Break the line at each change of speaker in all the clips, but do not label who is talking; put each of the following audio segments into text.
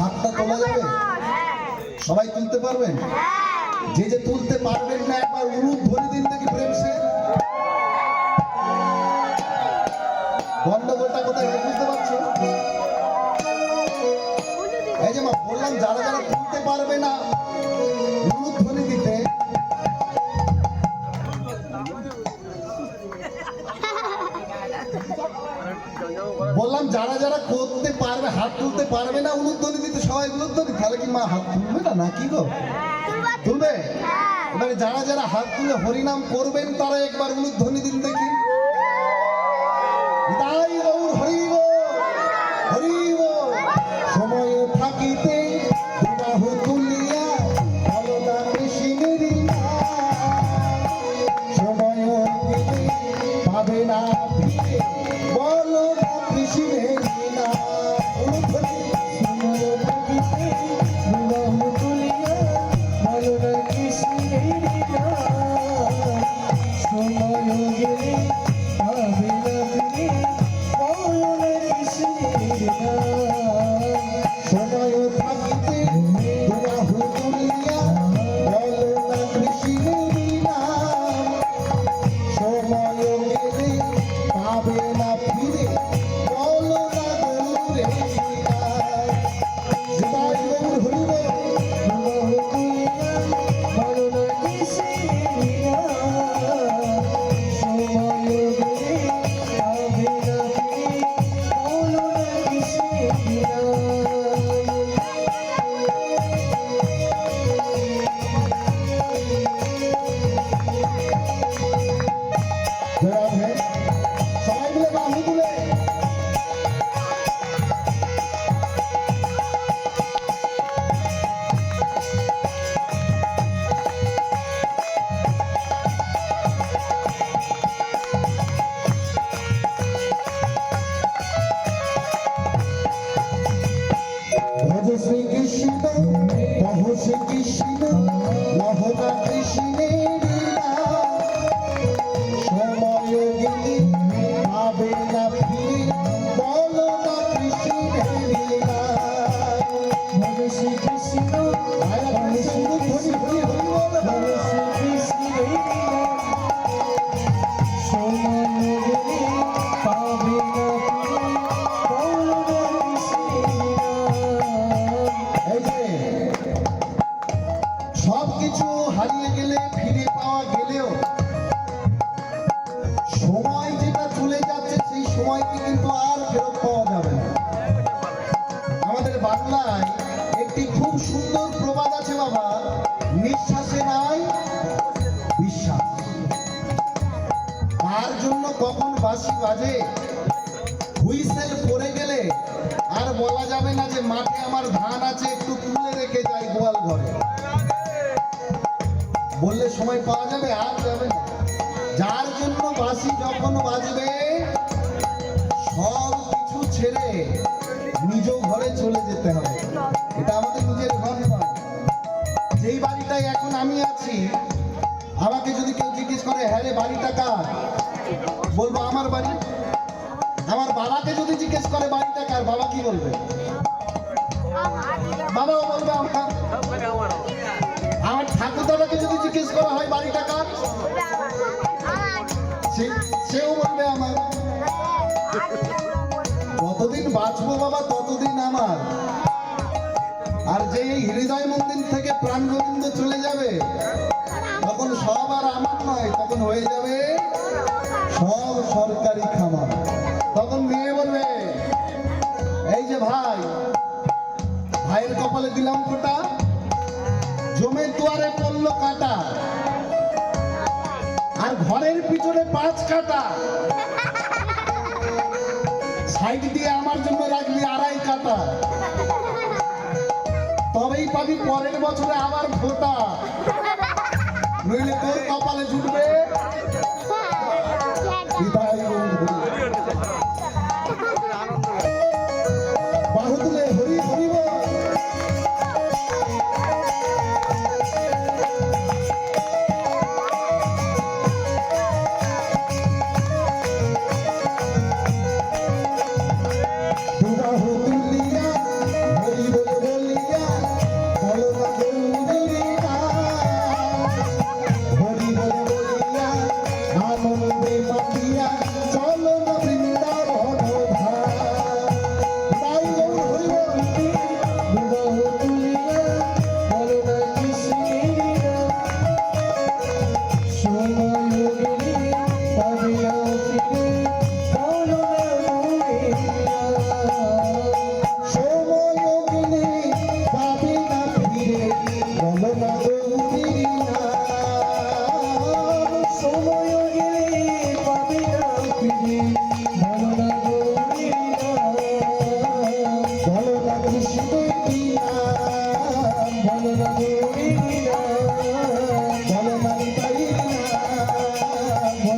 হাতটা তোলা যাবে? সবাই তুলতে পারবেন? যে যে তুলতে পারবেন না একবার উলুদ ধরে দিন দেখি প্রেম সে। গন্ডগোলটা কোথায় বুঝতে পারছো? এই যে মা বললাম যারা যারা তুলতে পারবে না উলুদ ধরে দিতে, বললাম যারা যারা করতে পারবে হাত তুলতে পারবে না উলুধ্বনি দিতে, সবাই উলুধ্বনি, তাহলে কি মা হাত তুলবে না নাকি গো? তুলবে? এবারে যারা যারা হাত তুলে হরিনাম করবেন তারা একবার উলুধ্বনি দিন দেখি। তাই গৌর হরিব হরিব। সময় থাকিতে বাহু তুলিয়া বলদা কৃষ্ণের সময় পাবে না বলদা কৃষ্ণের বাঁশি বাজে হুইসেল পড়ে গেলে আর বলা যাবে না যে মাঠে আমার ধান আছে একটু তুলে রেখে যাই গোয়াল ঘরে, বললে সময় পাওয়া যাবে? আর যাবে না। যার জন্য বাঁশি যখন বাজবে সব কিছু ছেড়ে নিজ ঘরে চলে যেতে হবে। এটা আমাদের নিজের ঘর নয়। যেই বাড়িটাই এখন আমি আছি, আমাকে যদি কেউ জিজ্ঞেস করে হ্যাঁ রে বাড়িটা কার, বলবো আমার বাড়ি। আমার বাবাকে যদি জিজ্ঞেস করে বাড়িটা কার, বাবা কি বলবে? বাবাও বলবে আমার। আমার ঠাকুরদাদাকে যদি জিজ্ঞেস করা হয় বাড়িটা কার, সেও বলবে আমার। কতদিন বাঁচবো বাবা ততদিন আমার। আর যে হৃদয় মন্দির থেকে প্রাণ গোবিন্দ চলে যাবে তখন সব আর আমার নয়, তখন হয়ে যাবে সব সরকারি খামার। তখন মেয়ে বলবে এই যে ভাই, ভাইয়ের কপালে দিলাম ফোঁটা, জমির দুয়ারে পড়লো কাটা, আর ঘরের পিছনে 5 কাটা, সাইড দিয়ে আমার জন্য রাখলি 2.5 কাটা, তবেই পাবি পরের বছরে আবার ফোঁটা, নইলে তোর কপালে জুটবে বাহু তুলে হরি হরিব। বাহু তুলিয়া হরি বলে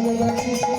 ভালোবাসিস